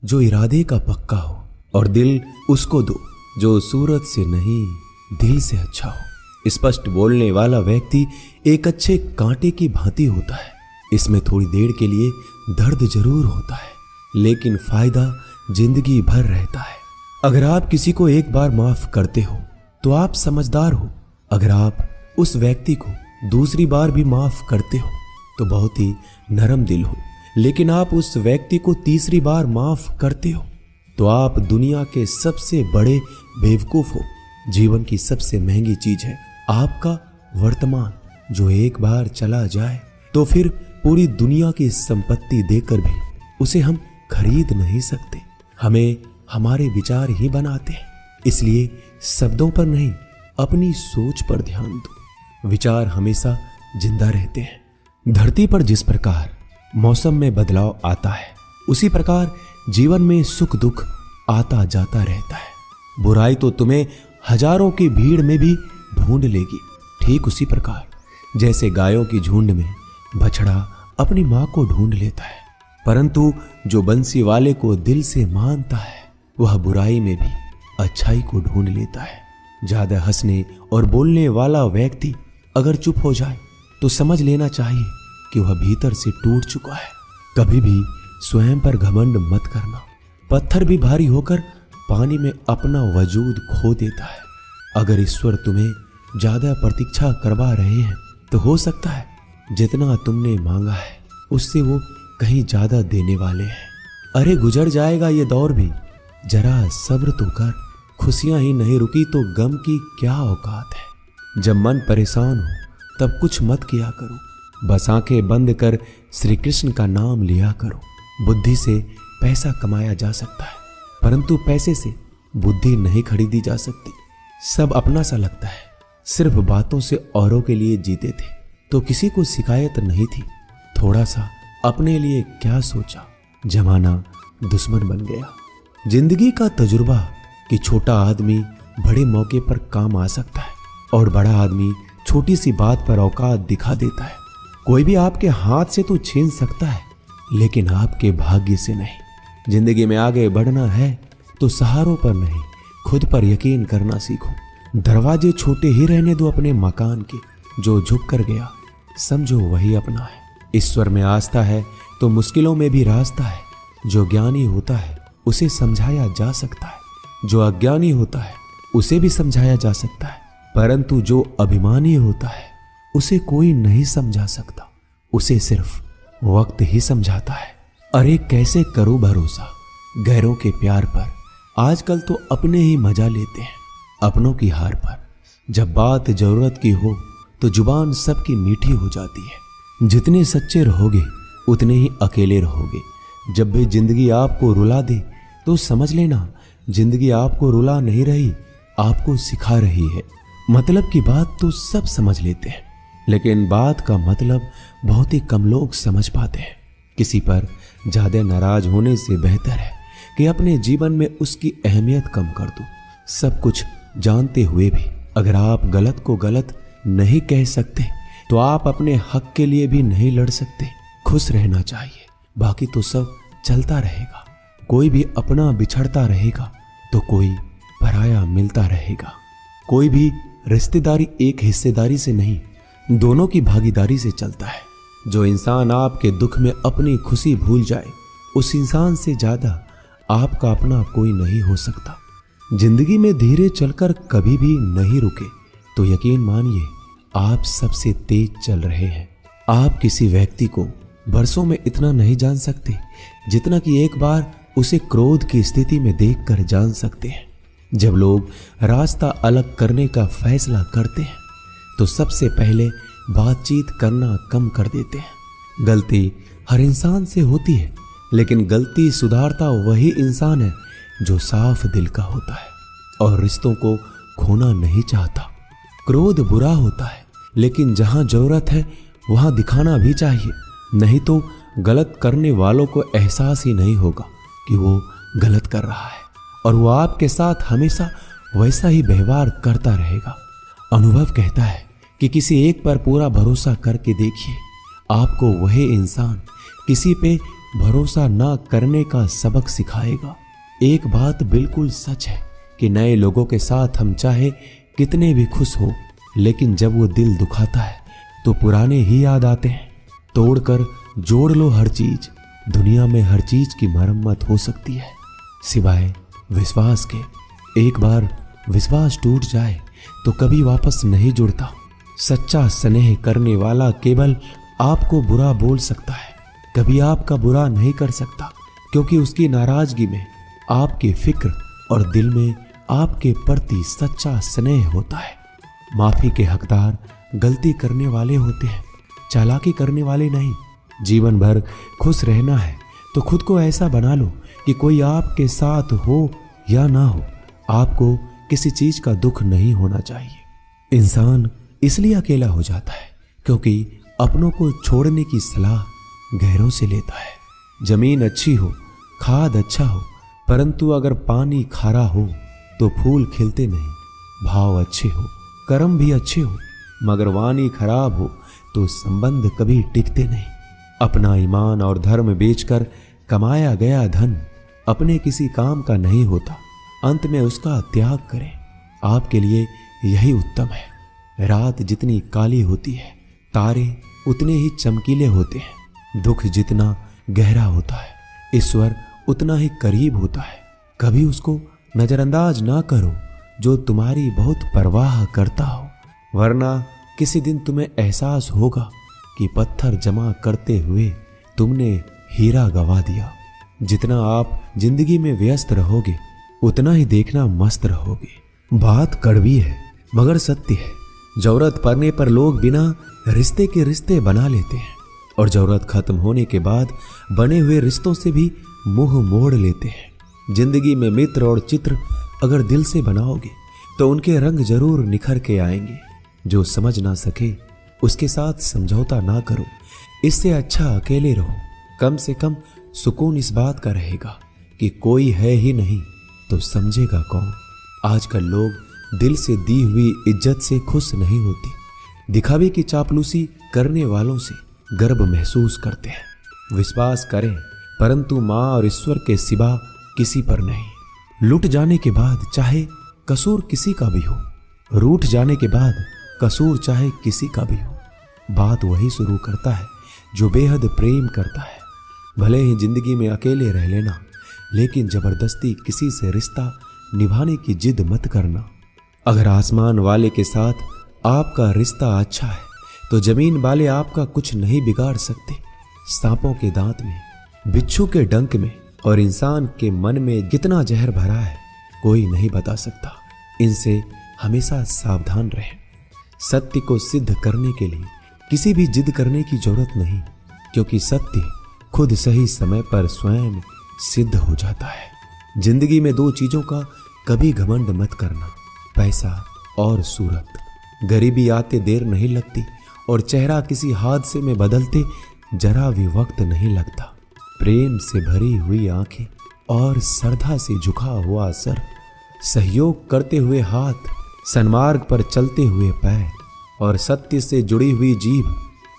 जो इरादे का पक्का हो, और दिल उसको दो जो सूरत से नहीं दिल से अच्छा हो। स्पष्ट बोलने वाला व्यक्ति एक अच्छे कांटे की भांति होता है। इसमें थोड़ी देर के लिए दर्द जरूर होता है, लेकिन फायदा जिंदगी भर रहता है। अगर आप किसी को एक बार माफ करते हो तो आप समझदार हो। अगर आप उस व्यक्ति को दूसरी बार भी माफ करते हो तो बहुत ही नरम दिल हो। लेकिन आप उस व्यक्ति को तीसरी बार माफ करते हो तो आप दुनिया के सबसे बड़े बेवकूफ हो। जीवन की सबसे महंगी चीज है आपका वर्तमान, जो एक बार चला जाए तो फिर पूरी दुनिया की संपत्ति देकर भी उसे हम खरीद नहीं सकते। हमें हमारे विचार ही बनाते हैं, इसलिए शब्दों पर नहीं अपनी सोच पर ध्यान दो। विचार हमेशा जिंदा रहते हैं। धरती पर जिस प्रकार मौसम में बदलाव आता है, उसी प्रकार जीवन में सुख दुख आता जाता रहता है। बुराई तो तुम्हें हजारों की भीड़ में भी ढूंढ लेगी। ठीक उसी प्रकार जैसे गायों की झुंड में बछड़ा अपनी मां को ढूंढ लेता है, परंतु जो बंसी वाले को दिल से मानता है वह बुराई में भी अच्छाई को ढूंढ लेता है। ज्यादा हंसने और बोलने वाला व्यक्ति अगर चुप हो जाए तो समझ लेना चाहिए कि वह भीतर से टूट चुका है। कभी भी स्वयं पर घमंड मत करना। पत्थर भी भारी होकर पानी में अपना वजूद खो देता है। अगर ईश्वर तुम्हें ज्यादा प्रतीक्षा करवा रहे हैं तो हो सकता है जितना तुमने मांगा है उससे वो कहीं ज्यादा देने वाले हैं। अरे गुजर जाएगा ये दौर भी, जरा सब्र तो कर। खुशियां ही नहीं रुकी तो गम की क्या औकात है। जब मन परेशान हो तब कुछ मत किया करो, बस आंखें बंद कर श्री कृष्ण का नाम लिया करो। बुद्धि से पैसा कमाया जा सकता है, परंतु पैसे से बुद्धि नहीं खरीदी जा सकती। सब अपना सा लगता है। सिर्फ बातों से औरों के लिए जीते थे तो किसी को शिकायत नहीं थी। थोड़ा सा अपने लिए क्या सोचा, जमाना दुश्मन बन गया। जिंदगी का तजुर्बा कि छोटा आदमी बड़े मौके पर काम आ सकता है और बड़ा आदमी छोटी सी बात पर औकात दिखा देता है। कोई भी आपके हाथ से तो छीन सकता है, लेकिन आपके भाग्य से नहीं। जिंदगी में आगे बढ़ना है तो सहारों पर नहीं, खुद पर यकीन करना सीखो। दरवाजे छोटे ही रहने दो अपने मकान के। जो झुक कर गया समझो वही अपना है। ईश्वर में आस्था है तो मुश्किलों में भी रास्ता है। जो ज्ञानी होता है उसे समझाया जा सकता है, जो अज्ञानी होता है उसे भी समझाया जा सकता है, परंतु जो अभिमानी होता है उसे कोई नहीं समझा सकता। उसे सिर्फ वक्त ही समझाता है। अरे कैसे करो भरोसा गैरों के प्यार पर। आजकल तो अपने ही मजा लेते हैं अपनों की हार पर। जब बात जरूरत की हो तो जुबान सबकी मीठी हो जाती है। जितने सच्चे रहोगे उतने ही अकेले रहोगे। जब भी जिंदगी आपको रुला दे तो समझ लेना जिंदगी आपको रुला नहीं रही, आपको सिखा रही है। मतलब की बात तो सब समझ लेते हैं, लेकिन बात का मतलब बहुत ही कम लोग समझ पाते हैं। किसी पर ज्यादा नाराज होने से बेहतर है कि अपने जीवन में उसकी अहमियत कम कर दो। सब कुछ जानते हुए भी अगर आप गलत को गलत नहीं कह सकते तो आप अपने हक के लिए भी नहीं लड़ सकते। खुश रहना चाहिए, बाकी तो सब चलता रहेगा। कोई भी अपना बिछड़ता रहेगा तो कोई पराया मिलता रहेगा। कोई भी रिश्तेदारी एक हिस्सेदारी से नहीं, दोनों की भागीदारी से चलता है। जो इंसान आपके दुख में अपनी खुशी भूल जाए, उस इंसान से ज्यादा आपका अपना कोई नहीं हो सकता। जिंदगी में धीरे चलकर कभी भी नहीं रुके तो यकीन मानिए आप सबसे तेज चल रहे हैं। आप किसी व्यक्ति को बरसों में इतना नहीं जान सकते जितना कि एक बार उसे क्रोध की स्थिति में देखकर जान सकते हैं। जब लोग रास्ता अलग करने का फैसला करते हैं तो सबसे पहले बातचीत करना कम कर देते हैं। गलती हर इंसान से होती है, लेकिन गलती सुधारता वही इंसान है जो साफ दिल का होता है और रिश्तों को खोना नहीं चाहता। क्रोध बुरा होता है, लेकिन जहां जरूरत है वहां दिखाना भी चाहिए, नहीं तो गलत करने वालों को एहसास ही नहीं होगा कि वो गलत कर रहा है और वो आपके साथ हमेशा वैसा ही व्यवहार करता रहेगा। अनुभव कहता है कि किसी एक पर पूरा भरोसा करके देखिए, आपको वही इंसान किसी पे भरोसा ना करने का सबक सिखाएगा। एक बात बिल्कुल सच है कि नए लोगों के साथ हम चाहे कितने भी खुश हो, लेकिन जब वो दिल दुखाता है तो पुराने ही याद आते हैं। तोड़कर जोड़ लो हर चीज, दुनिया में हर चीज की मरम्मत हो सकती है सिवाय विश्वास के। एक बार विश्वास टूट जाए तो कभी वापस नहीं जुड़ता। सच्चा स्नेह करने वाला केवल आपको बुरा बोल सकता है, कभी आपका बुरा नहीं कर सकता, क्योंकि उसकी नाराजगी में आपकी फिक्र और दिल में आपके प्रति सच्चा स्नेह होता है। माफी के हकदार गलती करने वाले होते हैं, चालाकी करने वाले नहीं। जीवन भर खुश रहना है तो खुद को ऐसा बना लो कि कोई आपके साथ हो या ना हो, आपको किसी चीज का दुख नहीं होना चाहिए। इंसान इसलिए अकेला हो जाता है क्योंकि अपनों को छोड़ने की सलाह गैरों से लेता है। जमीन अच्छी हो, खाद अच्छा हो, परंतु अगर पानी खारा हो तो फूल खिलते नहीं। भाव अच्छे हो, कर्म भी अच्छे हो, मगर वाणी खराब हो तो संबंध कभी टिकते नहीं। अपना ईमान और धर्म बेचकर कमाया गया धन अपने किसी काम का नहीं होता, अंत में उसका त्याग करें। आपके लिए यही उत्तम है। रात जितनी काली होती है, तारे उतने ही चमकीले होते हैं। दुख जितना गहरा होता है, ईश्वर उतना ही करीब होता है। कभी उसको नजरअंदाज ना करो जो तुम्हारी बहुत परवाह करता हो, वरना किसी दिन तुम्हें एहसास होगा कि पत्थर जमा करते हुए तुमने हीरा गवा दिया। जितना आप जिंदगी में व्यस्त रहोगे उतना ही देखना मस्त रहोगे। बात कड़वी है मगर सत्य है। जरूरत पड़ने पर लोग बिना रिश्ते के रिश्ते बना लेते हैं और जरूरत खत्म होने के बाद बने हुए रिश्तों से भी मुंह मोड़ लेते हैं। जिंदगी में मित्र और चित्र अगर दिल से बनाओगे तो उनके रंग जरूर निखर के आएंगे। जो समझ ना सके उसके साथ समझौता ना करो, इससे अच्छा अकेले रहो। कम से कम सुकून इस बात का रहेगा कि कोई है ही नहीं तो समझेगा कौन। आजकल लोग दिल से दी हुई इज्जत से खुश नहीं होते, दिखावे की चापलूसी करने वालों से गर्व महसूस करते हैं। विश्वास करें परंतु माँ और ईश्वर के सिवा किसी पर नहीं। लुट जाने के बाद चाहे कसूर किसी का भी हो, रूठ जाने के बाद कसूर चाहे किसी का भी हो, बात वही शुरू करता है जो बेहद प्रेम करता है। भले ही जिंदगी में अकेले रह लेना, लेकिन जबरदस्ती किसी से रिश्ता निभाने की जिद मत करना। अगर आसमान वाले के साथ आपका रिश्ता अच्छा है तो जमीन वाले आपका कुछ नहीं बिगाड़ सकते। सांपों के दांत में, बिच्छू के डंक में और इंसान के मन में कितना जहर भरा है कोई नहीं बता सकता। इनसे हमेशा सावधान रहें। सत्य को सिद्ध करने के लिए किसी भी जिद करने की जरूरत नहीं, क्योंकि सत्य खुद सही समय पर स्वयं सिद्ध हो जाता है। जिंदगी में दो चीजों का कभी घमंड मत करना, पैसा और सूरत। गरीबी आते देर नहीं लगती और चेहरा किसी हादसे में बदलते जरा भी वक्त नहीं लगता। प्रेम से भरी हुई आंखें और श्रद्धा से झुका हुआ सर, सहयोग करते हुए हाथ, सन्मार्ग पर चलते हुए पैर और सत्य से जुड़ी हुई जीभ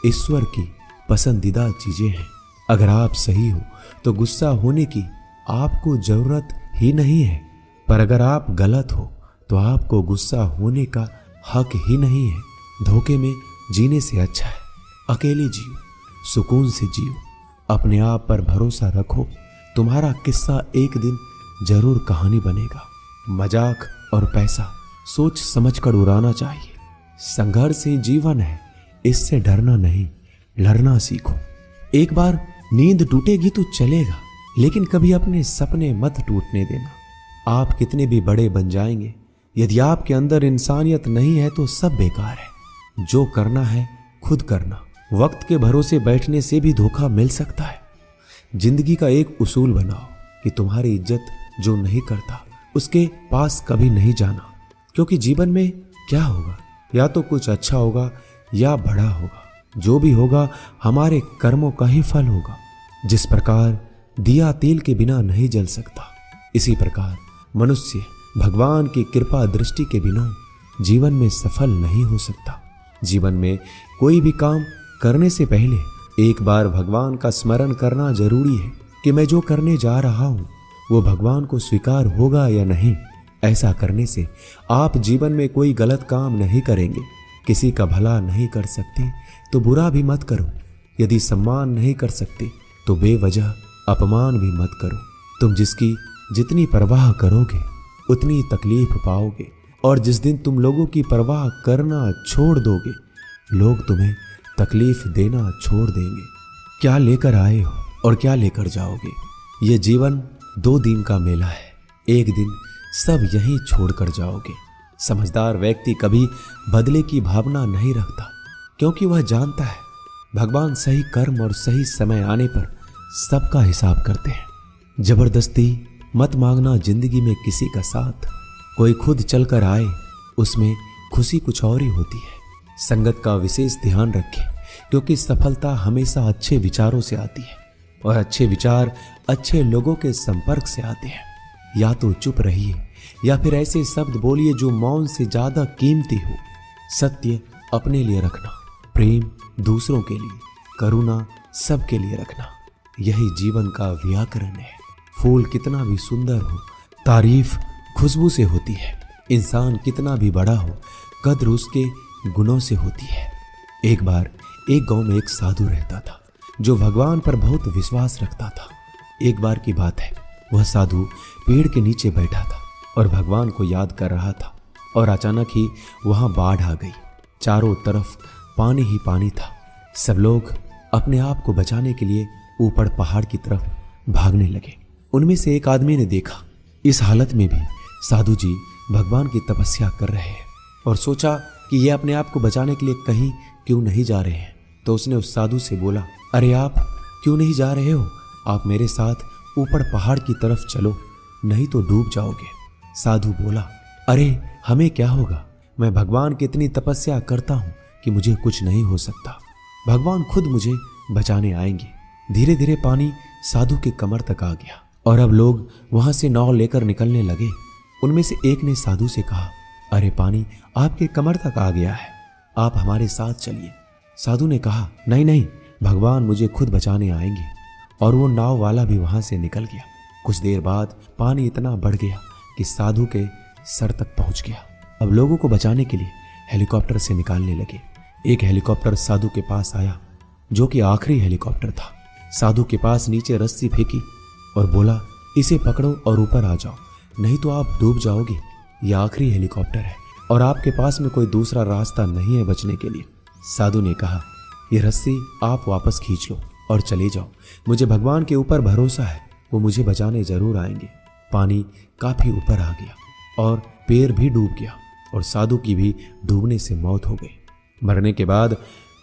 ईश्वर की पसंदीदा चीजें हैं। अगर आप सही हो तो गुस्सा होने की आपको जरूरत ही नहीं है, पर अगर आप गलत हो तो आपको गुस्सा होने का हक ही नहीं है। धोखे में जीने से अच्छा है अकेले जियो, सुकून से जियो, अपने आप पर भरोसा रखो। तुम्हारा किस्सा एक दिन जरूर कहानी बनेगा। मजाक और पैसा सोच समझकर उड़ाना चाहिए। संघर्ष ही जीवन है, इससे डरना नहीं, लड़ना सीखो। एक बार नींद टूटेगी तो चलेगा, लेकिन कभी अपने सपने मत टूटने देना। आप कितने भी बड़े बन जाएंगे, यदि आपके अंदर इंसानियत नहीं है तो सब बेकार है। जो करना है खुद करना। वक्त के भरोसे बैठने से भी धोखा मिल सकता है। जिंदगी का एक उसूल बनाओ कि तुम्हारी इज्जत जो नहीं करता उसके पास कभी नहीं जाना, क्योंकि जीवन में क्या होगा, या तो कुछ अच्छा होगा या बड़ा होगा। जो भी होगा हमारे कर्मों का ही फल होगा। जिस प्रकार दिया तेल के बिना नहीं जल सकता, इसी प्रकार मनुष्य भगवान की कृपा दृष्टि के बिना जीवन में सफल नहीं हो सकता। जीवन में कोई भी काम करने से पहले एक बार भगवान का स्मरण करना जरूरी है कि मैं जो करने जा रहा हूं वो भगवान को स्वीकार होगा या नहीं। ऐसा करने से आप जीवन में कोई गलत काम नहीं करेंगे। किसी का भला नहीं कर सकते तो बुरा भी मत करो। यदि सम्मान नहीं कर सकते तो बेवजह अपमान भी मत करो। तुम जिसकी जितनी परवाह करोगे उतनी तकलीफ पाओगे, और जिस दिन तुम लोगों की परवाह करना छोड़ दोगे लोग तुम्हें तकलीफ देना छोड़ देंगे। क्या लेकर आए हो और क्या लेकर जाओगे? ये जीवन 2 दिन का मेला है। एक दिन सब यहीं छोड़कर जाओगे। समझदार व्यक्ति कभी बदले की भावना नहीं रखता, क्योंकि वह जानता है भगवान सही कर्म और सही समय आने पर सबका हिसाब करते हैं। जबरदस्ती मत मांगना जिंदगी में किसी का साथ। कोई खुद चलकर आए उसमें खुशी कुछ और ही होती है। संगत का विशेष ध्यान रखें, क्योंकि सफलता हमेशा अच्छे विचारों से आती है और अच्छे विचार अच्छे लोगों के संपर्क से आते हैं। या तो चुप रहिए या फिर ऐसे शब्द बोलिए जो मौन से ज्यादा कीमती हो। सत्य अपने लिए रखना, प्रेम दूसरों के लिए, करुणा सबके लिए रखना, यही जीवन का व्याकरण है। फूल कितना भी सुंदर हो, तारीफ खुशबू से होती है। इंसान कितना भी बड़ा हो, कद्र उसके गुणों से होती है। एक बार एक गांव में एक साधु रहता था जो भगवान पर बहुत विश्वास रखता था। एक बार की बात है, वह साधु पेड़ के नीचे बैठा था और भगवान को याद कर रहा था, और अचानक ही वहां बाढ़ आ गई। चारों तरफ पानी ही पानी था। सब लोग अपने आप को बचाने के लिए ऊपर पहाड़ की तरफ भागने लगे। उनमें से एक आदमी ने देखा इस हालत में भी साधु जी भगवान की तपस्या कर रहे हैं, और सोचा कि ये अपने आप को बचाने के लिए कहीं क्यों नहीं जा रहे हैं। तो उसने उस साधु से बोला, अरे आप क्यों नहीं जा रहे हो? आप मेरे साथ ऊपर पहाड़ की तरफ चलो, नहीं तो डूब जाओगे। साधु बोला, अरे हमें क्या होगा? मैं भगवान की इतनी तपस्या करता हूं कि मुझे कुछ नहीं हो सकता। भगवान खुद मुझे बचाने आएंगे। धीरे धीरे पानी साधु के कमर तक आ गया और अब लोग वहां से नाव लेकर निकलने लगे। उनमें से एक ने साधु से कहा, अरे पानी आपके कमर तक आ गया है, आप हमारे साथ चलिए। साधु ने कहा, नहीं नहीं, भगवान मुझे खुद बचाने आएंगे। और वो नाव वाला भी वहां से निकल गया। कुछ देर बाद पानी इतना बढ़ गया कि साधु के सर तक पहुंच गया। अब लोगों को बचाने के लिए हेलीकॉप्टर से निकालने लगे। एक हेलीकॉप्टर साधु के पास आया, जो कि आखिरी हेलीकॉप्टर था। साधु के पास नीचे रस्सी फेंकी और बोला, इसे पकड़ो और ऊपर आ जाओ, नहीं तो आप डूब जाओगे। यह आखिरी हेलीकॉप्टर है और आपके पास में कोई दूसरा रास्ता नहीं है बचने के लिए। साधु ने कहा, यह रस्सी आप वापस खींच लो और चले जाओ। मुझे भगवान के ऊपर भरोसा है, वो मुझे बचाने जरूर आएंगे। पानी काफी ऊपर आ गया और पैर भी डूब गया और साधु की भी डूबने से मौत हो गई। मरने के बाद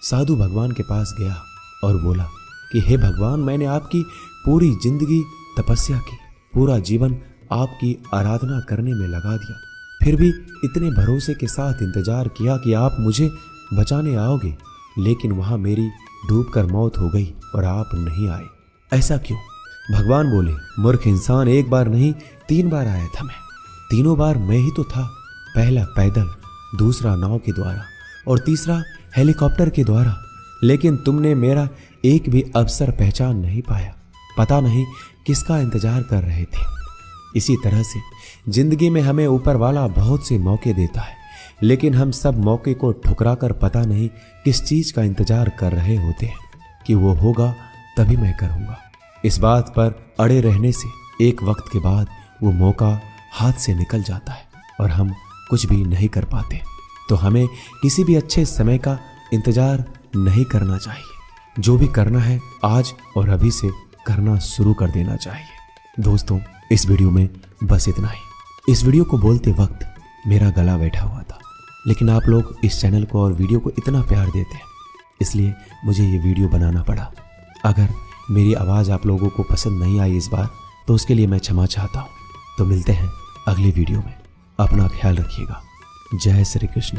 साधु भगवान के पास गया और बोला कि हे भगवान, मैंने आपकी पूरी जिंदगी तपस्या की, पूरा जीवन आपकी आराधना करने में लगा दिया, फिर भी इतने भरोसे के साथ इंतजार किया कि आप मुझे बचाने आओगे, लेकिन वहां मेरी डूबकर मौत हो गई और आप नहीं आए। ऐसा क्यों? भगवान बोले, मूर्ख इंसान, एक बार नहीं 3 बार आया था मैं। तीनों बार मैं ही तो था। पहला पैदल, दूसरा नाव के द्वारा और तीसरा हेलीकॉप्टर के द्वारा, लेकिन तुमने मेरा एक भी अवसर पहचान नहीं पाया। पता नहीं किसका इंतजार कर रहे थे। इसी तरह से जिंदगी में हमें ऊपर वाला बहुत से मौके देता है, लेकिन हम सब मौके को ठुकराकर पता नहीं किस चीज का इंतजार कर रहे होते हैं कि वो होगा तभी मैं करूँगा। इस बात पर अड़े रहने से एक वक्त के बाद वो मौका हाथ से निकल जाता है और हम कुछ भी नहीं कर पाते। तो हमें किसी भी अच्छे समय का इंतजार नहीं करना चाहिए। जो भी करना है आज और अभी से करना शुरू कर देना चाहिए। दोस्तों, इस वीडियो में बस इतना ही। इस वीडियो को बोलते वक्त मेरा गला बैठा हुआ था, लेकिन आप लोग इस चैनल को और वीडियो को इतना प्यार देते हैं, इसलिए मुझे ये वीडियो बनाना पड़ा। अगर मेरी आवाज़ आप लोगों को पसंद नहीं आई इस बार, तो उसके लिए मैं क्षमा चाहता हूँ। तो मिलते हैं अगली वीडियो में। अपना ख्याल रखिएगा। जय श्री कृष्ण।